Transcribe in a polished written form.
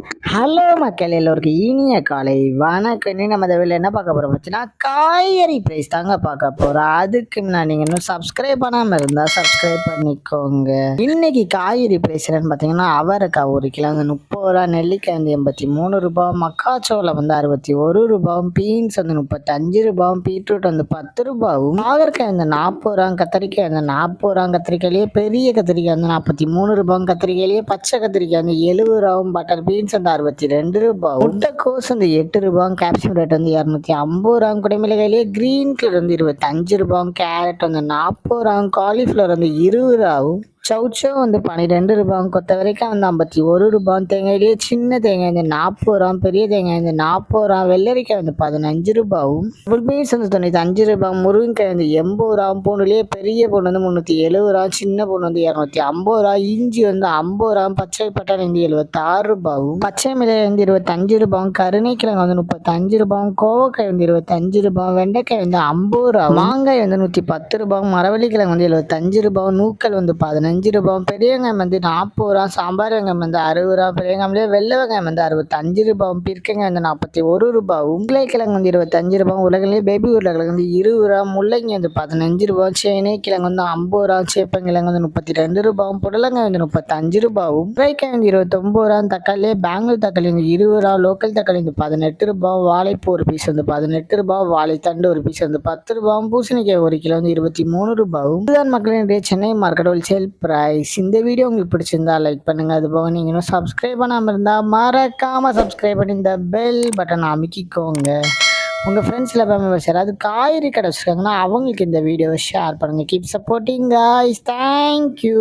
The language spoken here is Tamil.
ஹலோ மக்கள் எல்லோருக்கும் இனிய காலை வணக்கம். இன்னைக்கு நம்ம இந்த வீடியோவில் என்ன பார்க்க போகிறோம் வச்சுன்னா காய்கறி ப்ரைஸ் தாங்க பார்க்க போகிறோம். அதுக்கு நான் நீங்கள் இன்னும் சப்ஸ்கிரைப் பண்ணாமல் இருந்தால் சப்ஸ்கிரைப் பண்ணிக்கோங்க. இன்னைக்கு காய்கறி ப்ரைஸ் என்னன்னு பார்த்தீங்கன்னா அவரைக்காய் 1 கிலோ வந்து 30 ரூபா, நெல்லிக்காய் வந்து 83 ரூபா, மக்காச்சோளம் வந்து 61 ரூபாயும், பீன்ஸ் வந்து 35 ரூபாயும், பீட்ரூட் வந்து 10 ரூபாயும், பாகற்காய் வந்து 40 ரூபா, கத்திரிக்காய் வந்து 40 ரூபா, கத்திரிக்காயிலேயே பெரிய கத்திரிக்காய் வந்து 43 ரூபாயும், கத்திரிக்காயிலேயே பச்சை கத்திரிக்காய் வந்து 70 ரூபாயும், பட்டர் பீன்ஸ் வந்து 62 ரூபாய், முட்டைக்கோஸ் வந்து 8 ரூபாய், கேப்சிகம் ரேட் வந்து 250 ரூபாய், குடைமிளகாயிலேயே கிரீன் கலர் வந்து 25 ரூபாய், கேரட் வந்து 40 ரூபாய், காலிஃப்ளவர் வந்து 20 ரூபாயும், சவுச்சோ வந்து 12 ரூபாய், கொத்தவரைக்காய் வந்து 51 ரூபாய், தேங்காயிலேயே சின்ன தேங்காய் வந்து 40 ரூபாய், பெரிய தேங்காய் வந்து 40 ரூபாய், வெள்ளரிக்காய் வந்து 15 ரூபாயும், பீன்ஸ் வந்து 95 ரூபாய், முருங்கைக்காய் வந்து 80 ரூபாய், பூண்டுலேயே பெரிய பூண்டு வந்து 370 ரூபாய், சின்ன பூண்டு வந்து 250 ரூபாய், இஞ்சி வந்து 50 ரூபாய், பச்சை பட்டாணி வந்து 76 ரூபாயும், பச்சை மிளகாய் வந்து 25 ரூபாய், கருணைக்கிழங்கு வந்து 35 ரூபாய், கோவக்காய் வந்து 25 ரூபாய், வெண்டைக்காய் வந்து 50 ரூபாய், மாங்காய் வந்து 110 ரூபாய், மரவள்ளிக்கிழங்கு வந்து 75 ரூபாய், நூக்கல் வந்து 15 ரூபாய், பெரிய வெங்காயம் வந்து 40 ரூபாய், சாம்பார் வெங்காயம் வந்து 60 ரூபாய், பெரிய வெங்காயம்லேயே வெள்ளை வெங்காயம் வந்து 65 ரூபாய், பீர்க்கங்காய் வந்து 41 ரூபாய், உருளைக்கிழங்கு வந்து 25 ரூபாய், உலகிலேயே பேபி உருளைக்கிழங்கு வந்து 20 ரூபாய், முள்ளங்கி வந்து 15 ரூபாய், சேனை கிழங்கு வந்து 50 ரூபாய், சேப்பங்கிழங்கு வந்து 32 ரூபாய், புடலங்காய் வந்து 35 ரூபாய், உரைக்காய் வந்து 29 ரூபாய், தக்காளியே பெங்களூர் தக்காளி வந்து 20 ரூபாய், லோக்கல் தக்காளி வந்து 18 ரூபாய், வாழைப்பூ ஒரு பீஸ் வந்து 18 ரூபாய், வாழைத்தண்டு ஒரு பீஸ் வந்து 10 ரூபாய், பூசணிக்காய் 1 கிலோ வந்து 23 ரூபாய். இதுதான் மக்களினுடைய சென்னை மார்க்கெட் ஹோல்சேல் பிரைஸ். இந்த வீடியோ உங்களுக்கு பிடிச்சிருந்தா லைக் பண்ணுங்க. அது போக நீங்க இன்னும் சப்ஸ்கிரைப் பண்ணாமல் இருந்தால் மறக்காம சப்ஸ்கிரைப் பண்ணி இந்த பெல் பட்டன் அமைக்கிக்கோங்க. உங்கள் ஃப்ரெண்ட்ஸில் மெம்பர்ஸ் யாராவது காய்கறி கடை வச்சுருக்காங்கன்னா அவங்களுக்கு இந்த வீடியோவை ஷேர் பண்ணுங்கள். Keep supporting guys. தேங்க்யூ.